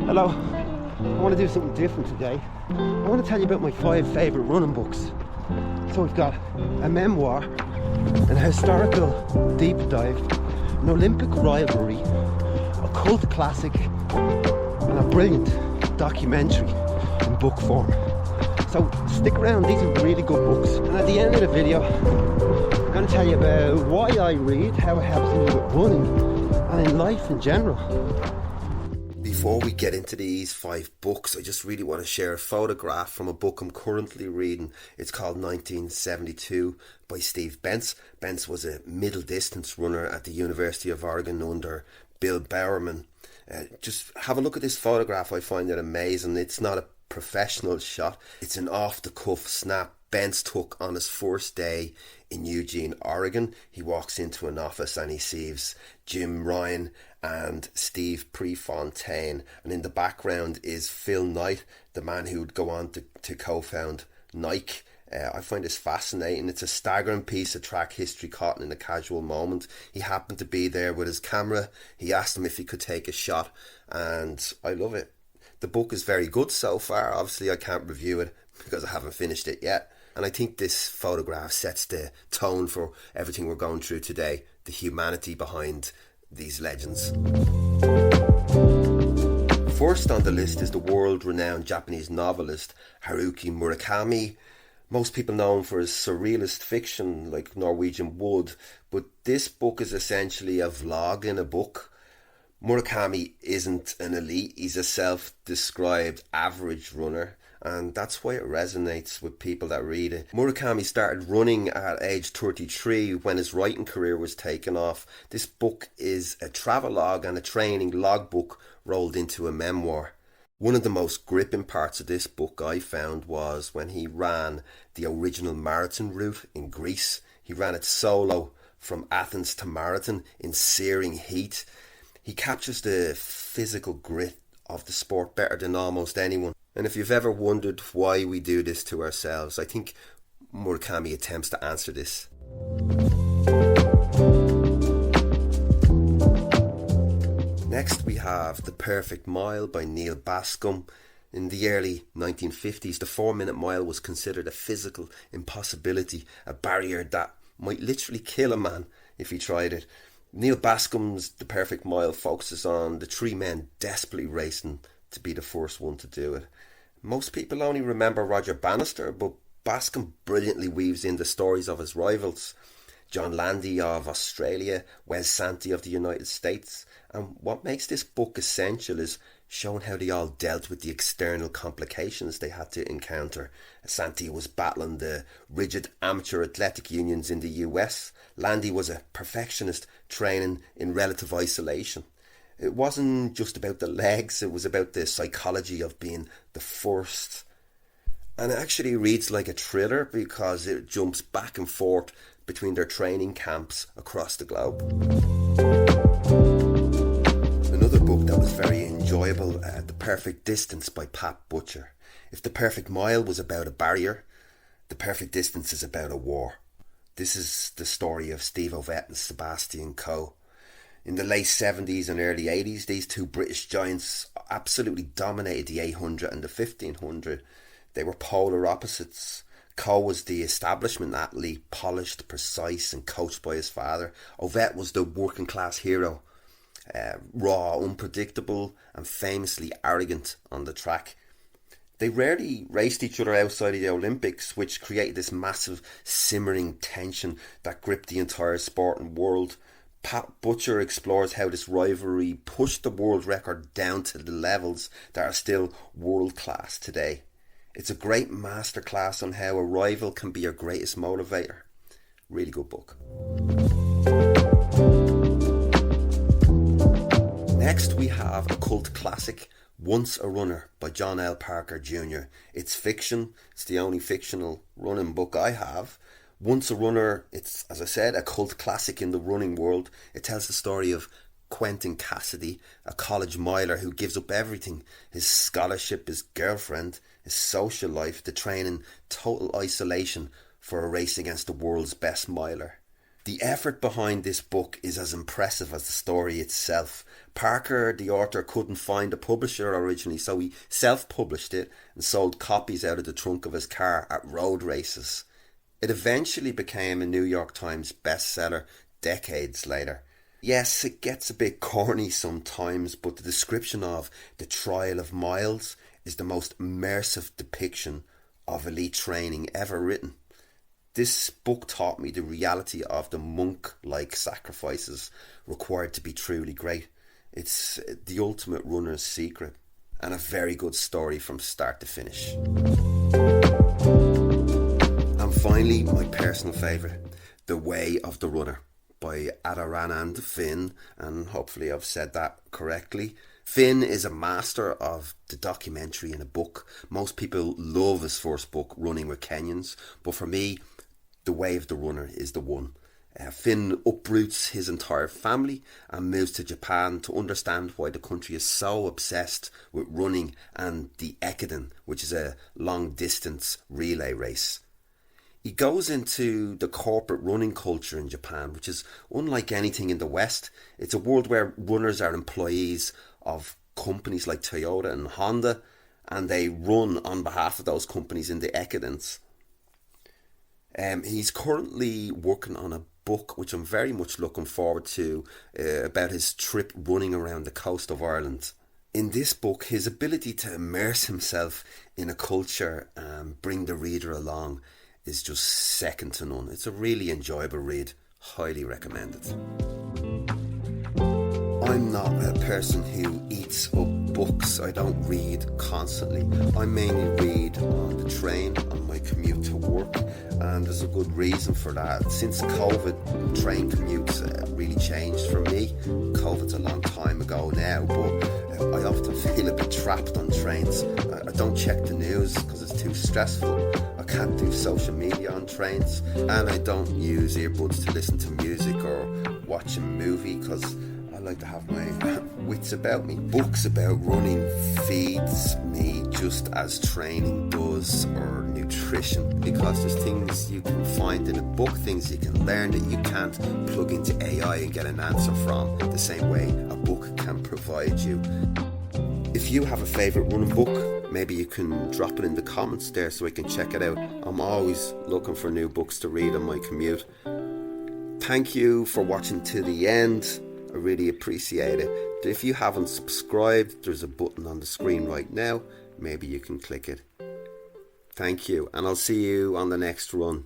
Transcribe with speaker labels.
Speaker 1: Hello, I want to do something different today. I want to tell you about my 5 favourite running books. So we've got a memoir, an historical deep dive, an Olympic rivalry, a cult classic, and a brilliant documentary in book form. So stick around, these are really good books. And at the end of the video, I'm going to tell you about why I read, how it helps me with running, and in life in general.
Speaker 2: Before we get into these 5 books, I just really want to share a photograph from a book I'm currently reading. It's called 1972 by Steve Bence. Bence was a middle distance runner at the University of Oregon under Bill Bowerman. Just have a look at this photograph. I find it amazing. It's not a professional shot. It's an off-the-cuff snap Bence took on his first day in Eugene, Oregon. He walks into an office and he sees Jim Ryan and Steve Prefontaine, and in the background is Phil Knight, the man who would go on to co-found Nike. I find this fascinating. It's a staggering piece of track history caught in a casual moment. He happened to be there with his camera. He asked him if he could take a shot, and I love it. The book is very good so far. Obviously I can't review it because I haven't finished it yet. And I think this photograph sets the tone for everything we're going through today, the humanity behind these legends. First on the list is the world-renowned Japanese novelist Haruki Murakami. Most people know him for his surrealist fiction like Norwegian Wood, but this book is essentially a vlog in a book. Murakami isn't an elite, he's a self-described average runner, and that's why it resonates with people that read it. Murakami started running at age 33 when his writing career was taken off. This book is a travelogue and a training logbook rolled into a memoir. One of the most gripping parts of this book I found was when he ran the original marathon route in Greece. He ran it solo from Athens to Marathon in searing heat. He captures the physical grit of the sport better than almost anyone. And if you've ever wondered why we do this to ourselves, I think Murakami attempts to answer this. Next we have The Perfect Mile by Neal Bascomb. In the early 1950s, the 4-minute mile was considered a physical impossibility, a barrier that might literally kill a man if he tried it. Neal Bascomb's The Perfect Mile focuses on the 3 men desperately racing to be the first one to do it. Most people only remember Roger Bannister, but Bascomb brilliantly weaves in the stories of his rivals. John Landy of Australia, Wes Santee of the United States. And what makes this book essential is showing how they all dealt with the external complications they had to encounter. Santee was battling the rigid amateur athletic unions in the US. Landy was a perfectionist training in relative isolation. It wasn't just about the legs, it was about the psychology of being the first. And it actually reads like a thriller because it jumps back and forth between their training camps across the globe. Another book that was very enjoyable, The Perfect Distance by Pat Butcher. If The Perfect Mile was about a barrier, The Perfect Distance is about a war. This is the story of Steve Ovett and Sebastian Coe. In the late 70s and early 80s, these 2 British giants absolutely dominated the 800 and the 1500. They were polar opposites. Coe was the establishment athlete, polished, precise and coached by his father. Ovett was the working class hero, raw, unpredictable and famously arrogant on the track. They rarely raced each other outside of the Olympics, which created this massive simmering tension that gripped the entire sporting world. Pat Butcher explores how this rivalry pushed the world record down to the levels that are still world class today. It's a great masterclass on how a rival can be your greatest motivator. Really good book. Next we have a cult classic, Once a Runner by John L. Parker Jr. It's fiction. It's the only fictional running book I have. Once a Runner, it's, as I said, a cult classic in the running world. It tells the story of Quentin Cassidy, a college miler who gives up everything, his scholarship, his girlfriend, his social life, to train in total isolation for a race against the world's best miler. The effort behind this book is as impressive as the story itself. Parker, the author, couldn't find a publisher originally, so he self-published it and sold copies out of the trunk of his car at road races. It eventually became a New York Times bestseller decades later. Yes, it gets a bit corny sometimes, but the description of the trial of Miles is the most immersive depiction of elite training ever written. This book taught me the reality of the monk-like sacrifices required to be truly great. It's the ultimate runner's secret, and a very good story from start to finish. And finally, my personal favourite, The Way of the Runner by Adharanand Finn, and hopefully I've said that correctly. Finn is a master of the documentary in a book. Most people love his first book, Running with Kenyans, but for me, The Way of the Runner is the one. Finn uproots his entire family and moves to Japan to understand why the country is so obsessed with running and the Ekiden, which is a long distance relay race. He goes into the corporate running culture in Japan, which is unlike anything in the West. It's a world where runners are employees of companies like Toyota and Honda, and they run on behalf of those companies in the Ekidens. He's currently working on a book which I'm very much looking forward to, about his trip running around the coast of Ireland. In this book, his ability to immerse himself in a culture and bring the reader along is just second to none. It's a really enjoyable read. Highly recommended. I'm not a person who eats up books. I don't read constantly. I mainly read on the train, on my commute to work, and there's a good reason for that. Since COVID, train commutes really changed for me. COVID's a long time ago now, but I often feel a bit trapped on trains. I don't check the news because it's too stressful. I can't do social media on trains, and I don't use earbuds to listen to music or watch a movie because I like to have my wits about me. Books about running feeds me just as training does, or nutrition, because there's things you can find in a book, things you can learn that you can't plug into AI and get an answer from, the same way a book can provide you. If you have a favourite running book, maybe you can drop it in the comments there so I can check it out. I'm always looking for new books to read on my commute. Thank you for watching to the end. I really appreciate it. If you haven't subscribed, there's a button on the screen right now. Maybe you can click it. Thank you, and I'll see you on the next run.